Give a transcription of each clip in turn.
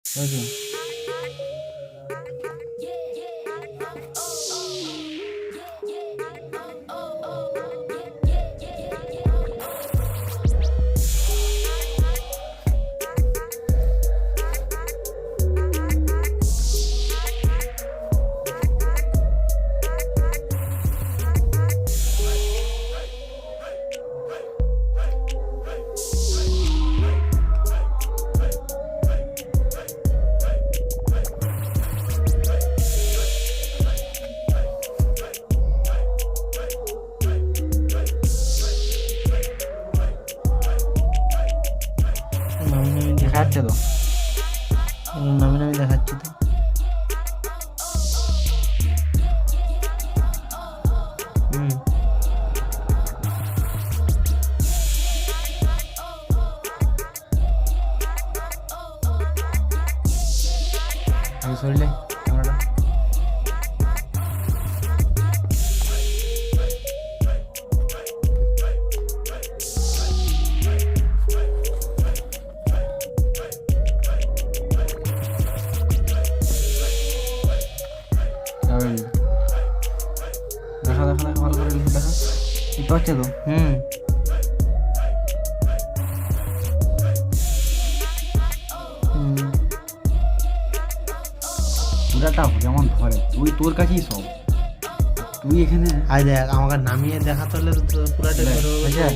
বুঝলি? নামি নামি দেখা যাচ্ছে তো? নামি নামি দেখাচ্ছি তো। হুম, এই সরলে ক্যামেরাটা। দেখা দেখা দেখা ভালো করে দেখা। এটা হচ্ছে তো? হুম, হুম। পুরাটা যেমন ধরে তুই তোর কাছেই সব, তুই এখানে আয় দেখ আমাকে নামিয়ে দেখাতে হলে তো পুরাটা দেখ, ধরে আচ্ছা।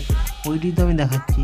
ওইটাই তো আমি দেখাচ্ছি।